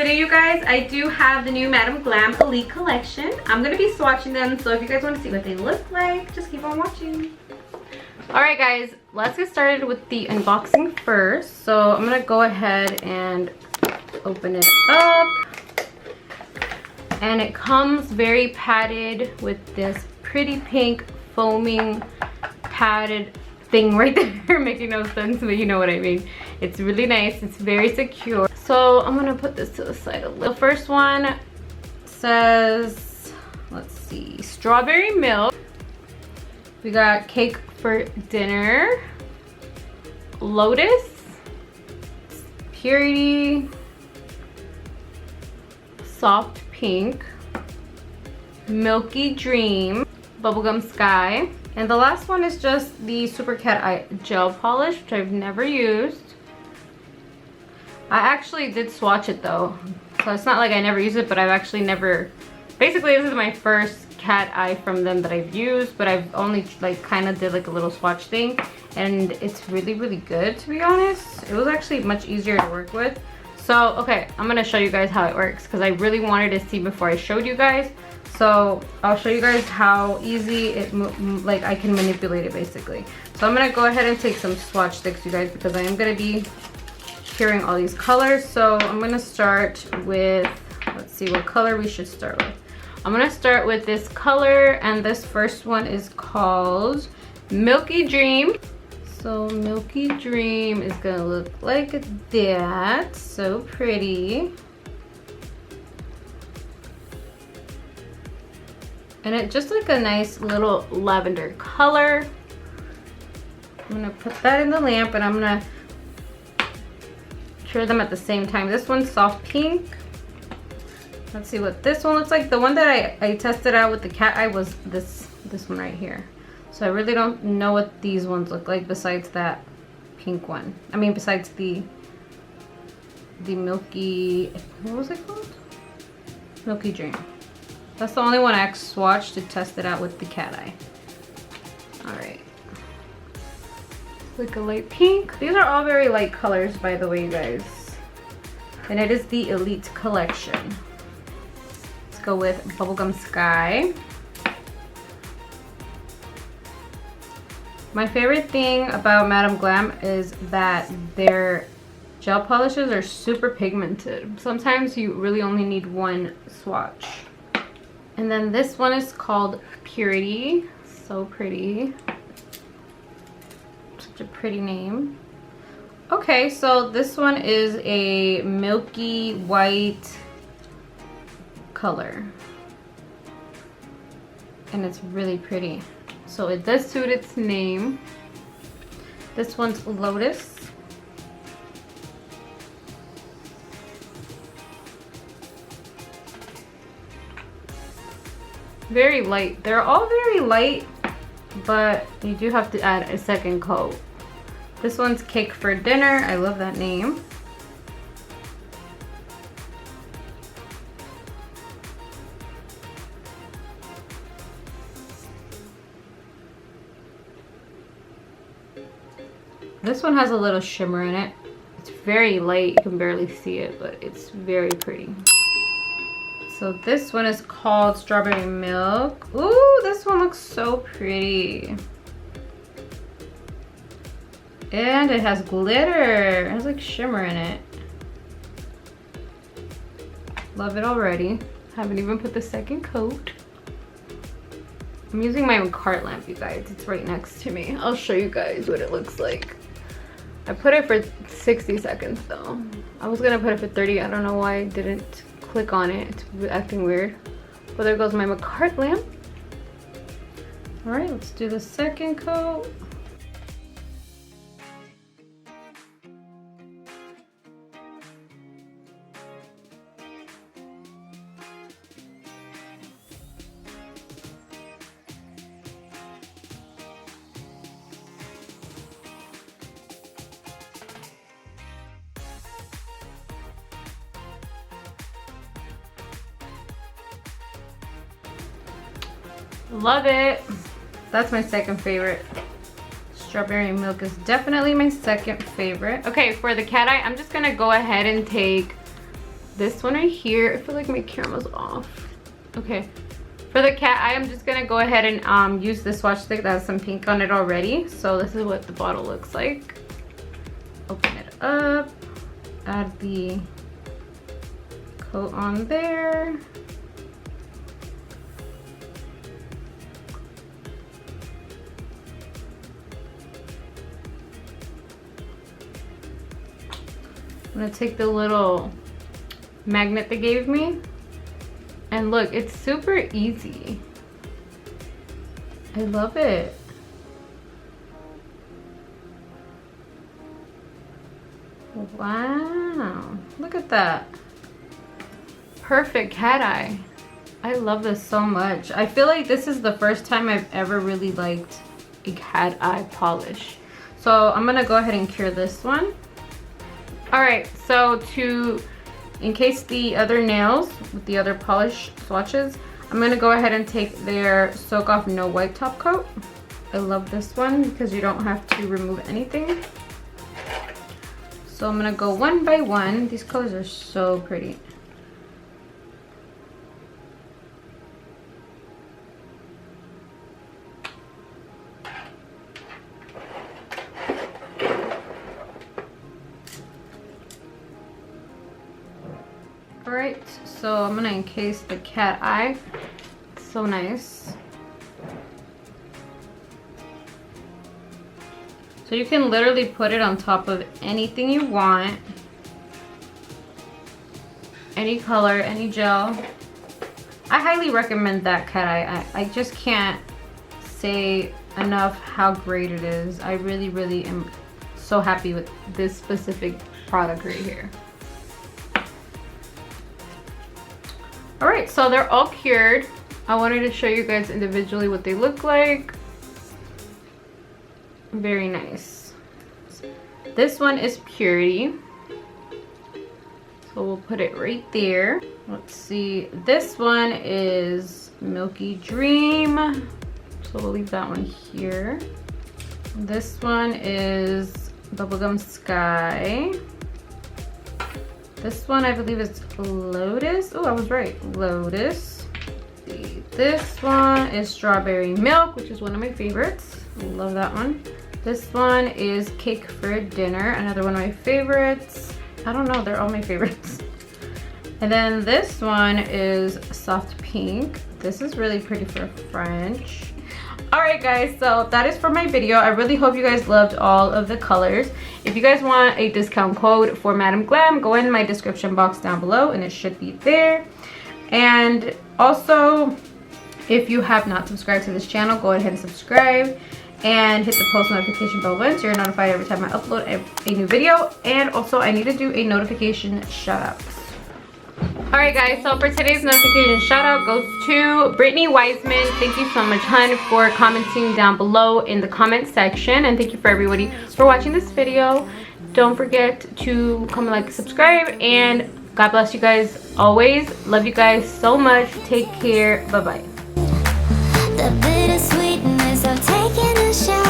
video, you guys. I do have the new Madam Glam Elite collection. I'm gonna be swatching them, so if you guys want to see what they look like, just keep on watching. Alright guys, let's get started with the unboxing first. So I'm gonna go ahead and open it up. And it comes very padded with this pretty pink foaming padded thing right there. Making no sense, but you know what I mean. It's really nice. It's very secure. So I'm gonna put this to the side a little. The first one says, let's see, strawberry milk. We got cake for dinner, Lotus, purity, soft pink, Milky Dream, Bubblegum Skye, and the last one is just the Super Cat Eye gel polish, which I've never used. I actually did swatch it though, so it's not like I never used it, but I've actually never, basically this is my first cat eye from them that I've used, but I've only like kind of did like a little swatch thing, and it's really good, to be honest. It was actually much easier to work with. So okay, I'm gonna show you guys how it works because I really wanted to see before I showed you guys. So I'll show you guys how easy it, like I can manipulate it basically. So I'm gonna go ahead and take some swatch sticks, you guys, because I am gonna be hearing all these colors. So I'm gonna start with, let's see what color we should start with. I'm gonna start with this color, and this first one is called Milky Dream. So Milky Dream is gonna look like that. So pretty. And it just like a nice little lavender color. I'm gonna put that in the lamp, and I'm gonna cure them at the same time. This one's soft pink. Let's see what this one looks like. The one that I tested out with the cat eye was this one right here. So I really don't know what these ones look like besides that pink one. I mean, besides the Milky, what was it called? Milky Dream. That's the only one I swatched to test it out with the cat eye. All right. Like a light pink. These are all very light colors, by the way, you guys. And it is the Elite collection. Go with Bubblegum Skye. My favorite thing about Madam Glam is that their gel polishes are super pigmented. Sometimes you really only need one swatch. And then this one is called Purity. So pretty. Such a pretty name. Okay, so this one is a milky white color, and it's really pretty, so it does suit its name. This one's Lotus. Very light. They're all very light, but you do have to add a second coat. This one's Cake for Dinner. I love that name. This one has a little shimmer in it. It's very light, you can barely see it, but it's very pretty. So this one is called Strawberry Milk. Ooh, this one looks so pretty. And it has glitter. It has like shimmer in it. Love it already. Haven't even put the second coat. I'm using my MAKARRT lamp, you guys. It's right next to me. I'll show you guys what it looks like. I put it for 60 seconds though. I was gonna put it for 30. I don't know why I didn't click on it. It's acting weird. But there goes my MAKARRT lamp. All right, let's do the second coat. Love it. That's my second favorite. Strawberry milk is definitely my second favorite. Okay, for the cat eye, I'm just gonna go ahead and take this one right here. I feel like my camera's off. Okay. For the cat eye, I'm just gonna go ahead and use this swatch stick that has some pink on it already. So this is what the bottle looks like. Open it up, add the coat on there. I'm gonna take the little magnet they gave me, and look, it's super easy. I love it. Wow, look at that. Perfect cat eye. I love this so much. I feel like this is the first time I've ever really liked a cat eye polish. So I'm gonna go ahead and cure this one. All right, so to encase the other nails with the other polish swatches, I'm gonna go ahead and take their Soak Off No Wipe Top Coat. I love this one because you don't have to remove anything. So I'm gonna go one by one. These colors are so pretty. Alright, so I'm gonna encase the cat eye. It's so nice. So you can literally put it on top of anything you want. Any color, any gel. I highly recommend that cat eye. I just can't say enough how great it is. I really am so happy with this specific product right here. Alright, so they're all cured. I wanted to show you guys individually what they look like. Very nice. This one is Purity. So we'll put it right there. Let's see. This one is Milky Dream. So we'll leave that one here. This one is Bubblegum Skye. This one I believe is Lotus. Oh, I was right. Lotus. This one is Strawberry Milk, which is one of my favorites. I love that one. This one is Cake for Dinner, another one of my favorites. I don't know, they're all my favorites. And then this one is Soft Pink. This is really pretty for French. Alright guys, so that is for my video. I really hope you guys loved all of the colors. If you guys want a discount code for Madam Glam, go in my description box down below and it should be there. And also, if you have not subscribed to this channel, go ahead and subscribe and hit the post notification bell button so you're notified every time I upload a new video. And also I need to do a notification shout out. Alright guys, so for today's notification shout out goes to Brittany Wiseman. Thank you so much, hun, for commenting down below in the comment section, and thank you for everybody for watching this video. Don't forget to comment, like, subscribe, and God bless you guys always. Love you guys so much. Take care. Bye bye. The bittersweetness of taking a shower.